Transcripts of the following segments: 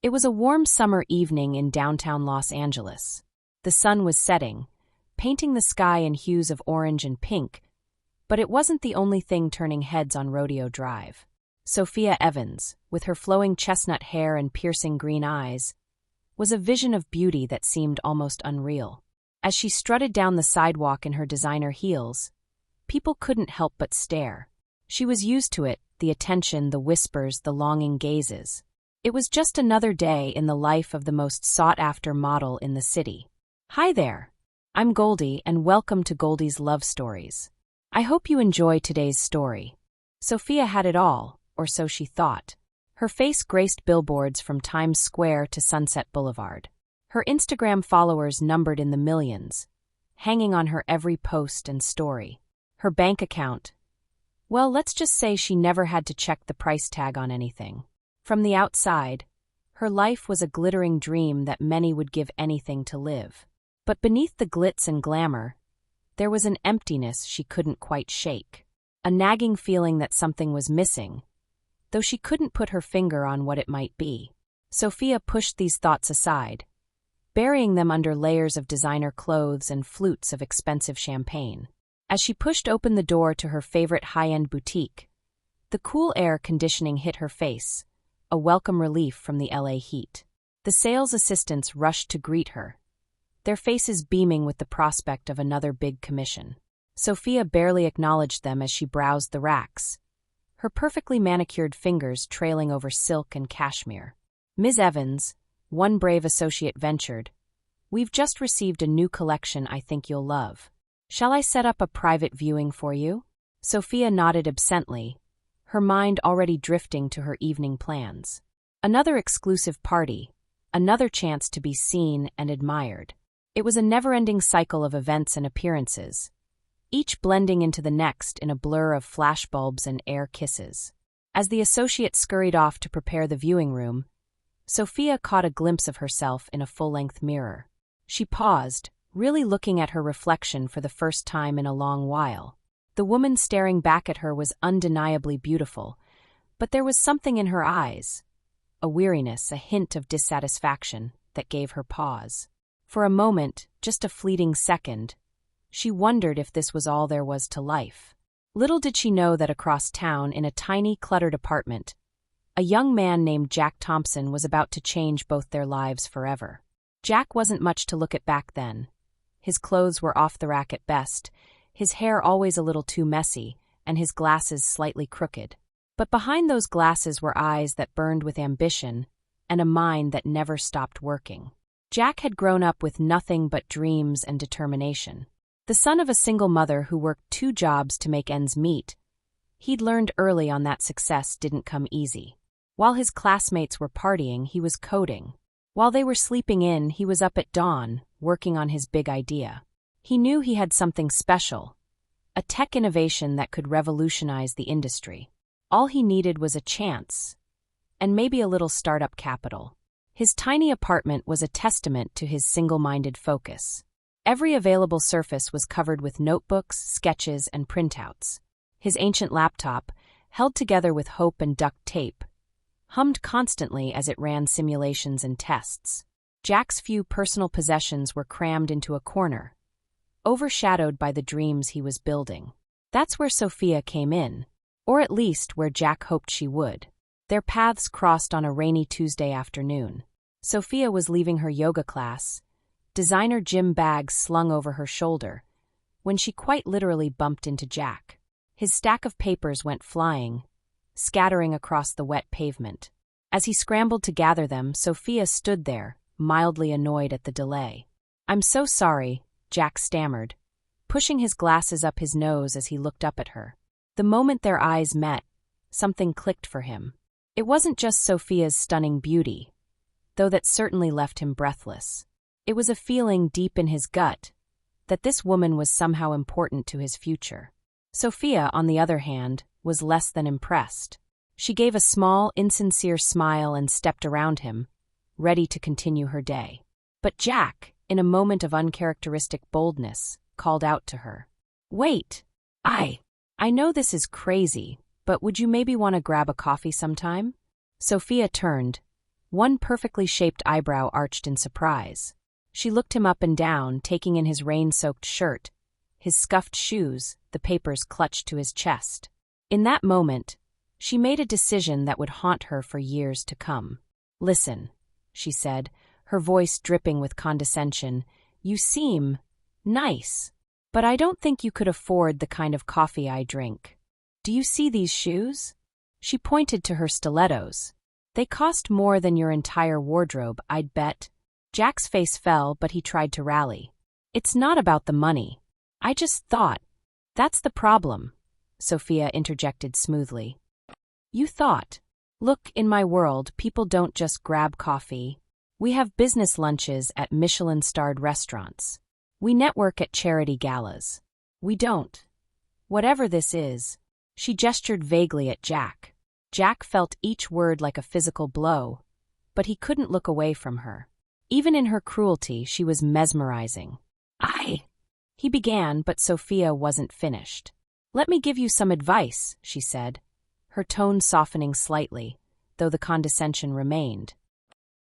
It was a warm summer evening in downtown Los Angeles. The sun was setting, painting the sky in hues of orange and pink, but it wasn't the only thing turning heads on Rodeo Drive. Sophia Evans, with her flowing chestnut hair and piercing green eyes, was a vision of beauty that seemed almost unreal. As she strutted down the sidewalk in her designer heels, people couldn't help but stare. She was used to it, the attention, the whispers, the longing gazes. It was just another day in the life of the most sought-after model in the city. Hi there. I'm Goldie, and welcome to Goldie's Love Stories. I hope you enjoy today's story. Sophia had it all, or so she thought. Her face graced billboards from Times Square to Sunset Boulevard. Her Instagram followers numbered in the millions, hanging on her every post and story. Her bank account, well, let's just say she never had to check the price tag on anything. From the outside, her life was a glittering dream that many would give anything to live. But beneath the glitz and glamour, there was an emptiness she couldn't quite shake. A nagging feeling that something was missing, though she couldn't put her finger on what it might be. Sophia pushed these thoughts aside, burying them under layers of designer clothes and flutes of expensive champagne. As she pushed open the door to her favorite high-end boutique, the cool air conditioning hit her face, a welcome relief from the LA heat. The sales assistants rushed to greet her, their faces beaming with the prospect of another big commission. Sophia barely acknowledged them as she browsed the racks, her perfectly manicured fingers trailing over silk and cashmere. Ms. Evans, one brave associate ventured, "We've just received a new collection I think you'll love. Shall I set up a private viewing for you?" Sophia nodded absently, her mind already drifting to her evening plans. Another exclusive party, another chance to be seen and admired. It was a never-ending cycle of events and appearances, each blending into the next in a blur of flashbulbs and air kisses. As the associate scurried off to prepare the viewing room, Sophia caught a glimpse of herself in a full-length mirror. She paused, really looking at her reflection for the first time in a long while. The woman staring back at her was undeniably beautiful, but there was something in her eyes, a weariness, a hint of dissatisfaction, that gave her pause. For a moment, just a fleeting second, she wondered if this was all there was to life. Little did she know that across town, in a tiny, cluttered apartment, a young man named Jack Thompson was about to change both their lives forever. Jack wasn't much to look at back then. His clothes were off the rack at best, his hair always a little too messy, and his glasses slightly crooked. But behind those glasses were eyes that burned with ambition and a mind that never stopped working. Jack had grown up with nothing but dreams and determination. The son of a single mother who worked 2 jobs to make ends meet, he'd learned early on that success didn't come easy. While his classmates were partying, he was coding. While they were sleeping in, he was up at dawn, working on his big idea. He knew he had something special, a tech innovation that could revolutionize the industry. All he needed was a chance, and maybe a little startup capital. His tiny apartment was a testament to his single-minded focus. Every available surface was covered with notebooks, sketches, and printouts. His ancient laptop, held together with hope and duct tape, hummed constantly as it ran simulations and tests. Jack's few personal possessions were crammed into a corner, overshadowed by the dreams he was building. That's where Sophia came in, or at least where Jack hoped she would. Their paths crossed on a rainy Tuesday afternoon. Sophia was leaving her yoga class, designer gym bags slung over her shoulder, when she quite literally bumped into Jack. His stack of papers went flying, scattering across the wet pavement. As he scrambled to gather them, Sophia stood there, mildly annoyed at the delay. "I'm so sorry," Jack stammered, pushing his glasses up his nose as he looked up at her. The moment their eyes met, something clicked for him. It wasn't just Sophia's stunning beauty, though that certainly left him breathless. It was a feeling deep in his gut that this woman was somehow important to his future. Sophia, on the other hand, was less than impressed. She gave a small, insincere smile and stepped around him, ready to continue her day. But Jack, in a moment of uncharacteristic boldness, called out to her. "Wait! I know this is crazy, but would you maybe want to grab a coffee sometime?" Sophia turned, One perfectly shaped eyebrow arched in surprise. She looked him up and down, taking in his rain-soaked shirt, his scuffed shoes, the papers clutched to his chest. In that moment, she made a decision that would haunt her for years to come. "Listen," she said, her voice dripping with condescension, "you seem nice, but I don't think you could afford the kind of coffee I drink. Do you see these shoes?" She pointed to her stilettos. "They cost more than your entire wardrobe, I'd bet." Jack's face fell, but he tried to rally. "It's not about the money. I just thought." "That's the problem," Sophia interjected smoothly. "You thought. Look, in my world, people don't just grab coffee. We have business lunches at Michelin-starred restaurants. We network at charity galas. We don't. Whatever this is." She gestured vaguely at Jack. Jack felt each word like a physical blow, but he couldn't look away from her. Even in her cruelty, she was mesmerizing. He began, but Sophia wasn't finished. "Let me give you some advice," she said, her tone softening slightly, though the condescension remained.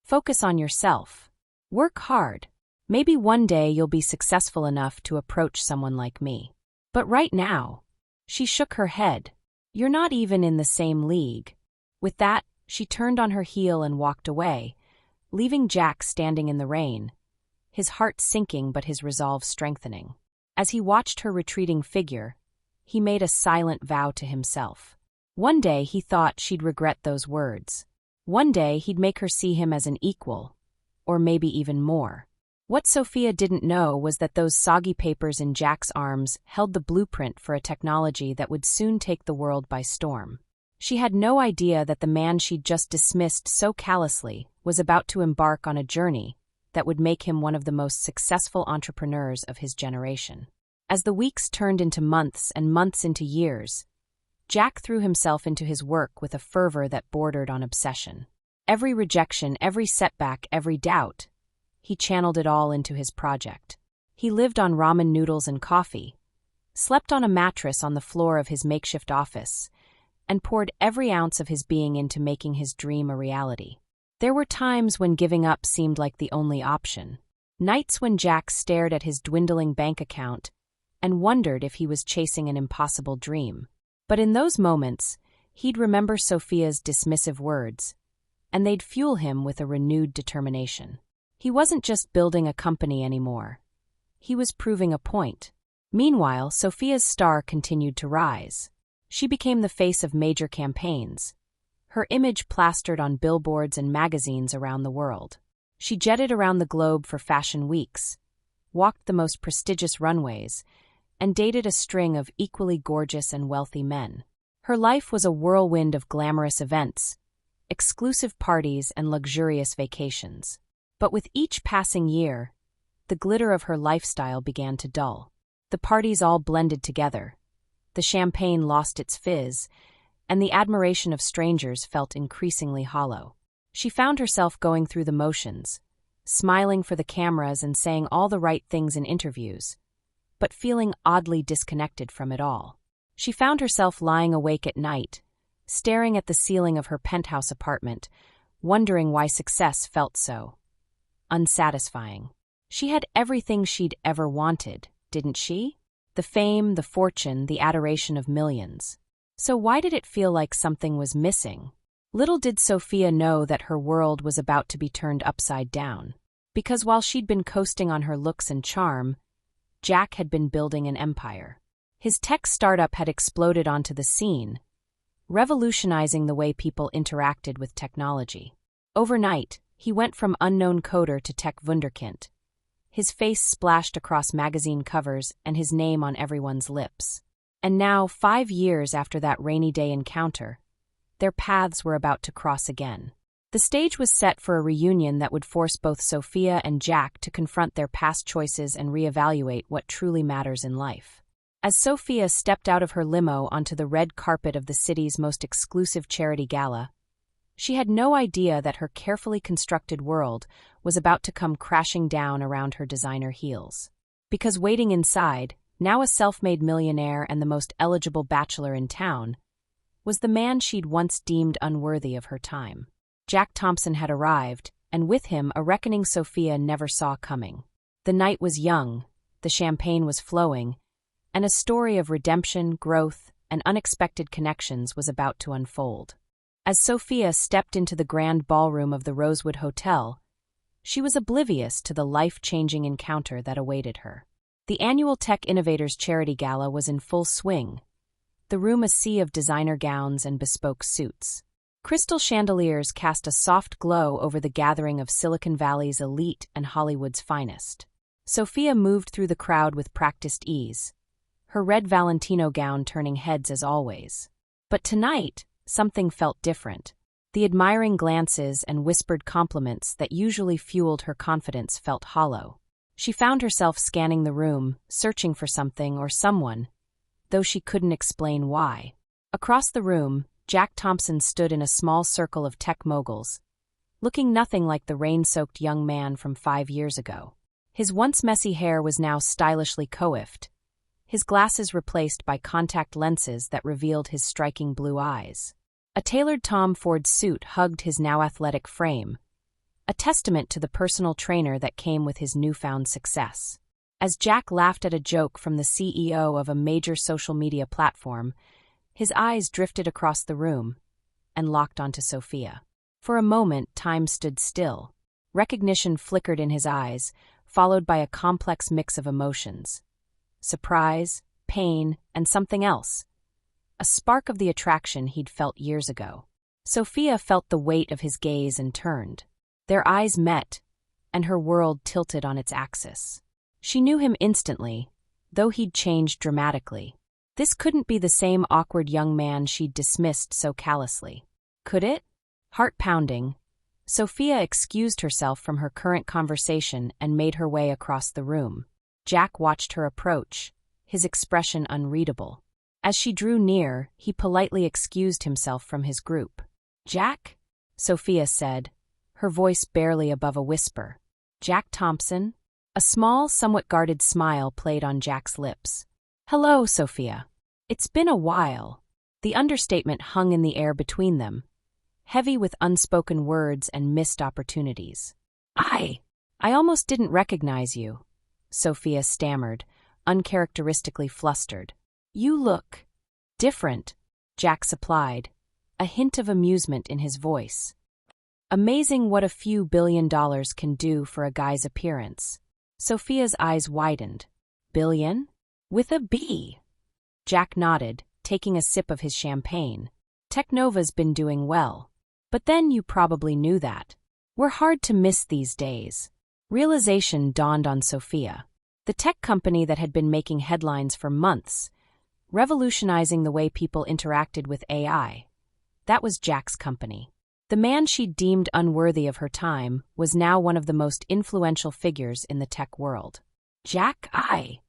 "Focus on yourself. Work hard. Maybe one day you'll be successful enough to approach someone like me. But right now," she shook her head, "you're not even in the same league." With that, she turned on her heel and walked away, leaving Jack standing in the rain, his heart sinking but his resolve strengthening. As he watched her retreating figure, he made a silent vow to himself. One day he thought she'd regret those words. One day he'd make her see him as an equal, or maybe even more. What Sophia didn't know was that those soggy papers in Jack's arms held the blueprint for a technology that would soon take the world by storm. She had no idea that the man she'd just dismissed so callously was about to embark on a journey that would make him one of the most successful entrepreneurs of his generation. As the weeks turned into months and months into years, Jack threw himself into his work with a fervor that bordered on obsession. Every rejection, every setback, every doubt, he channeled it all into his project. He lived on ramen noodles and coffee, slept on a mattress on the floor of his makeshift office, and poured every ounce of his being into making his dream a reality. There were times when giving up seemed like the only option. Nights when Jack stared at his dwindling bank account and wondered if he was chasing an impossible dream. But in those moments, he'd remember Sophia's dismissive words, and they'd fuel him with a renewed determination. He wasn't just building a company anymore. He was proving a point. Meanwhile, Sophia's star continued to rise. She became the face of major campaigns, her image plastered on billboards and magazines around the world. She jetted around the globe for fashion weeks, walked the most prestigious runways, and dated a string of equally gorgeous and wealthy men. Her life was a whirlwind of glamorous events, exclusive parties, and luxurious vacations. But with each passing year, the glitter of her lifestyle began to dull. The parties all blended together. The champagne lost its fizz, and the admiration of strangers felt increasingly hollow. She found herself going through the motions, smiling for the cameras and saying all the right things in interviews, but feeling oddly disconnected from it all. She found herself lying awake at night, staring at the ceiling of her penthouse apartment, wondering why success felt so unsatisfying. She had everything she'd ever wanted, didn't she? The fame, the fortune, the adoration of millions. So why did it feel like something was missing? Little did Sophia know that her world was about to be turned upside down. Because while she'd been coasting on her looks and charm, Jack had been building an empire. His tech startup had exploded onto the scene, revolutionizing the way people interacted with technology. Overnight, he went from unknown coder to tech wunderkind. His face splashed across magazine covers and his name on everyone's lips. And now, 5 years after that rainy day encounter, their paths were about to cross again. The stage was set for a reunion that would force both Sophia and Jack to confront their past choices and reevaluate what truly matters in life. As Sophia stepped out of her limo onto the red carpet of the city's most exclusive charity gala, she had no idea that her carefully constructed world was about to come crashing down around her designer heels. Because waiting inside, now a self-made millionaire and the most eligible bachelor in town, was the man she'd once deemed unworthy of her time. Jack Thompson had arrived, and with him a reckoning Sophia never saw coming. The night was young, the champagne was flowing, and a story of redemption, growth, and unexpected connections was about to unfold. As Sophia stepped into the grand ballroom of the Rosewood Hotel, she was oblivious to the life-changing encounter that awaited her. The annual Tech Innovators Charity Gala was in full swing, the room a sea of designer gowns and bespoke suits. Crystal chandeliers cast a soft glow over the gathering of Silicon Valley's elite and Hollywood's finest. Sophia moved through the crowd with practiced ease, her red Valentino gown turning heads as always. But tonight, something felt different. The admiring glances and whispered compliments that usually fueled her confidence felt hollow. She found herself scanning the room, searching for something or someone, though she couldn't explain why. Across the room, Jack Thompson stood in a small circle of tech moguls, looking nothing like the rain-soaked young man from 5 years ago. His once messy hair was now stylishly coiffed, his glasses replaced by contact lenses that revealed his striking blue eyes. A tailored Tom Ford suit hugged his now athletic frame, a testament to the personal trainer that came with his newfound success. As Jack laughed at a joke from the CEO of a major social media platform, his eyes drifted across the room and locked onto Sophia. For a moment, time stood still. Recognition flickered in his eyes, followed by a complex mix of emotions: surprise, pain, and something else. A spark of the attraction he'd felt years ago. Sophia felt the weight of his gaze and turned. Their eyes met, and her world tilted on its axis. She knew him instantly, though he'd changed dramatically. This couldn't be the same awkward young man she'd dismissed so callously. Could it? Heart-pounding, Sophia excused herself from her current conversation and made her way across the room. Jack watched her approach, his expression unreadable. As she drew near, he politely excused himself from his group. "Jack?" Sophia said, her voice barely above a whisper. "Jack Thompson?" A small, somewhat guarded smile played on Jack's lips. "Hello, Sophia. It's been a while." The understatement hung in the air between them, heavy with unspoken words and missed opportunities. I almost didn't recognize you," Sophia stammered, uncharacteristically flustered. "You look different," Jack supplied, a hint of amusement in his voice. Amazing what a few $1 billion can do for a guy's appearance. Sophia's eyes widened. "Billion? With a B?" Jack nodded, taking a sip of his champagne. "Technova's been doing well. But then you probably knew that. We're hard to miss these days." Realization dawned on Sophia. The tech company that had been making headlines for months, revolutionizing the way people interacted with AI. That was Jack's company. The man she'd deemed unworthy of her time was now one of the most influential figures in the tech world. "Jack, I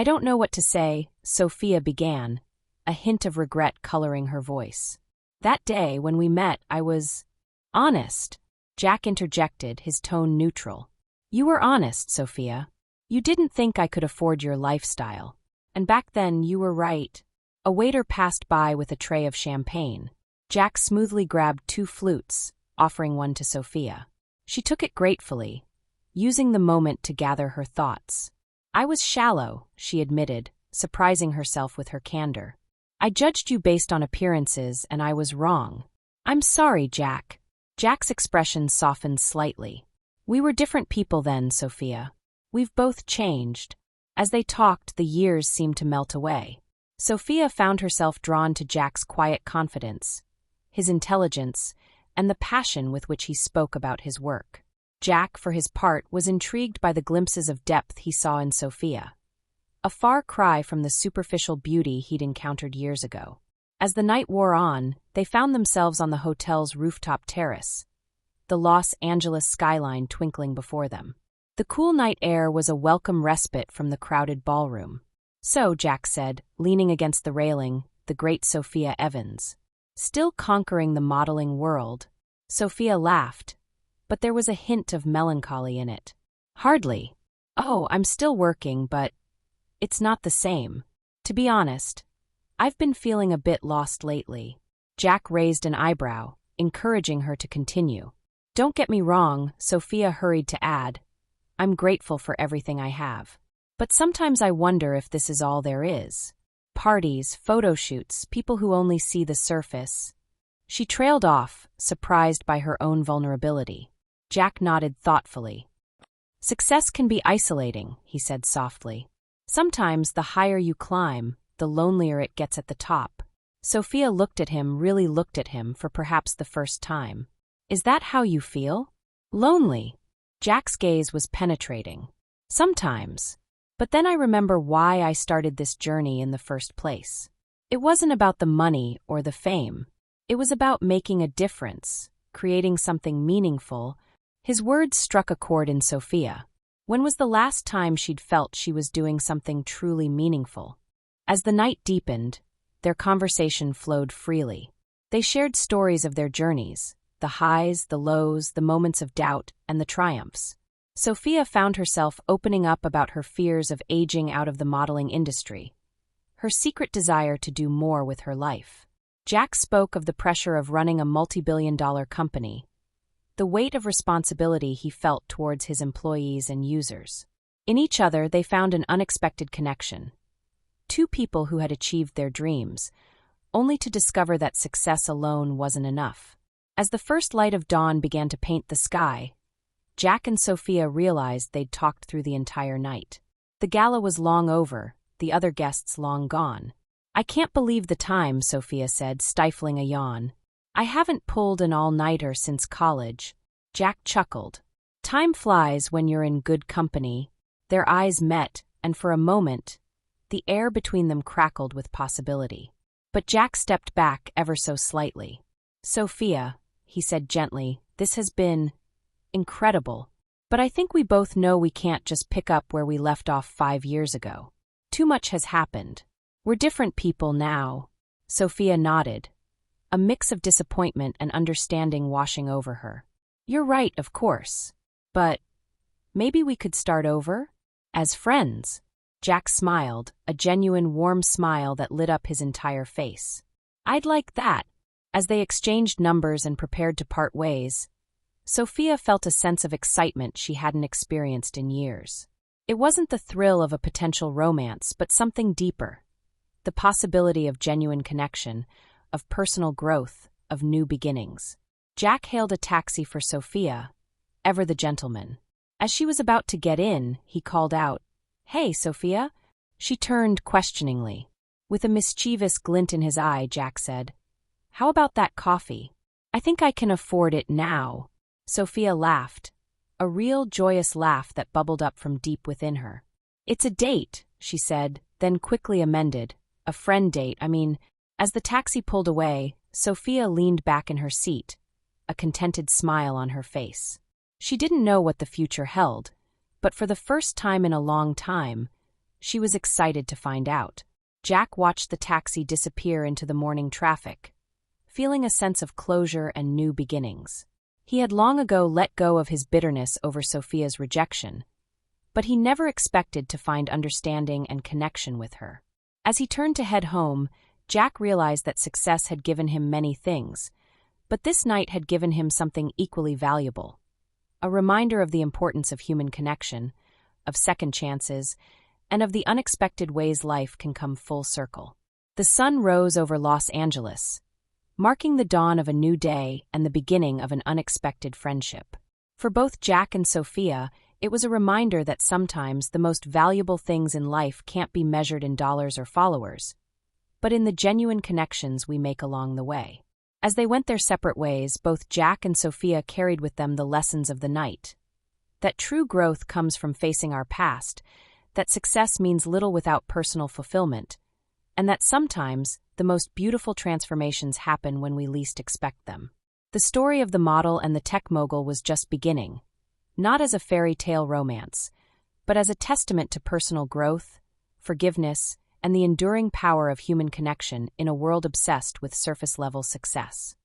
don't know what to say," Sophia began, a hint of regret coloring her voice. "That day when we met, I was honest," Jack interjected, his tone neutral. "You were honest, Sophia. You didn't think I could afford your lifestyle. And back then, you were right." A waiter passed by with a tray of champagne. Jack smoothly grabbed 2 flutes, offering one to Sophia. She took it gratefully, using the moment to gather her thoughts. "I was shallow," she admitted, surprising herself with her candor. "I judged you based on appearances, and I was wrong. I'm sorry, Jack." Jack's expression softened slightly. "We were different people then, Sophia. We've both changed." As they talked, the years seemed to melt away. Sophia found herself drawn to Jack's quiet confidence, his intelligence, and the passion with which he spoke about his work. Jack, for his part, was intrigued by the glimpses of depth he saw in Sophia, a far cry from the superficial beauty he'd encountered years ago. As the night wore on, they found themselves on the hotel's rooftop terrace, the Los Angeles skyline twinkling before them. The cool night air was a welcome respite from the crowded ballroom. "So," Jack said, leaning against the railing, the great Sophia Evans. "Still conquering the modeling world." Sophia laughed, but there was a hint of melancholy in it. "Hardly. Oh, I'm still working, but it's not the same. To be honest, I've been feeling a bit lost lately." Jack raised an eyebrow, encouraging her to continue. "Don't get me wrong," Sophia hurried to add. "I'm grateful for everything I have. But sometimes I wonder if this is all there is. Parties, photo shoots, people who only see the surface." She trailed off, surprised by her own vulnerability. Jack nodded thoughtfully. "Success can be isolating," he said softly. "Sometimes the higher you climb, the lonelier it gets at the top." Sophia looked at him, really looked at him for perhaps the first time. "Is that how you feel?" "Lonely." Jack's gaze was penetrating. "Sometimes. But then I remember why I started this journey in the first place. It wasn't about the money or the fame. It was about making a difference, creating something meaningful." His words struck a chord in Sophia. When was the last time she'd felt she was doing something truly meaningful? As the night deepened, their conversation flowed freely. They shared stories of their journeys, the highs, the lows, the moments of doubt, and the triumphs. Sophia found herself opening up about her fears of aging out of the modeling industry, her secret desire to do more with her life. Jack spoke of the pressure of running a multi-billion-dollar company, the weight of responsibility he felt towards his employees and users. In each other, they found an unexpected connection. Two people who had achieved their dreams, only to discover that success alone wasn't enough. As the first light of dawn began to paint the sky, Jack and Sophia realized they'd talked through the entire night. The gala was long over, the other guests long gone. "I can't believe the time," Sophia said, stifling a yawn. "I haven't pulled an all-nighter since college." Jack chuckled. "Time flies when you're in good company." Their eyes met, and for a moment, the air between them crackled with possibility. But Jack stepped back ever so slightly. "Sophia," he said gently, "this has been incredible. But I think we both know we can't just pick up where we left off 5 years ago. Too much has happened. We're different people now." Sophia nodded, a mix of disappointment and understanding washing over her. "You're right, of course. But maybe we could start over? As friends." Jack smiled, a genuine warm smile that lit up his entire face. "I'd like that." As they exchanged numbers and prepared to part ways, Sophia felt a sense of excitement she hadn't experienced in years. It wasn't the thrill of a potential romance, but something deeper. The possibility of genuine connection, of personal growth, of new beginnings. Jack hailed a taxi for Sophia, ever the gentleman. As she was about to get in, he called out, "Hey, Sophia?" She turned questioningly. With a mischievous glint in his eye, Jack said, "How about that coffee? I think I can afford it now." Sophia laughed, a real joyous laugh that bubbled up from deep within her. "It's a date," she said, then quickly amended. "A friend date, I mean." As the taxi pulled away, Sophia leaned back in her seat, a contented smile on her face. She didn't know what the future held, but for the first time in a long time, she was excited to find out. Jack watched the taxi disappear into the morning traffic, feeling a sense of closure and new beginnings. He had long ago let go of his bitterness over Sophia's rejection, but he never expected to find understanding and connection with her. As he turned to head home, Jack realized that success had given him many things, but this night had given him something equally valuable. A reminder of the importance of human connection, of second chances, and of the unexpected ways life can come full circle. The sun rose over Los Angeles, marking the dawn of a new day and the beginning of an unexpected friendship. For both Jack and Sophia, it was a reminder that sometimes the most valuable things in life can't be measured in dollars or followers, but in the genuine connections we make along the way. As they went their separate ways, both Jack and Sophia carried with them the lessons of the night. That true growth comes from facing our past, that success means little without personal fulfillment, and that sometimes the most beautiful transformations happen when we least expect them. The story of the model and the tech mogul was just beginning, not as a fairy tale romance, but as a testament to personal growth, forgiveness, and the enduring power of human connection in a world obsessed with surface-level success.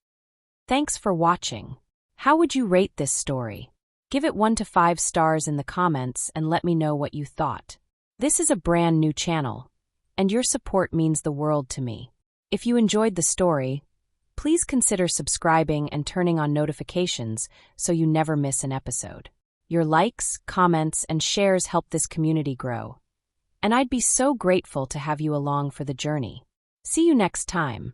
Thanks for watching. How would you rate this story? Give it 1 to 5 stars in the comments and let me know what you thought. This is a brand new channel, and your support means the world to me. If you enjoyed the story, please consider subscribing and turning on notifications so you never miss an episode. Your likes, comments, and shares help this community grow. And I'd be so grateful to have you along for the journey. See you next time.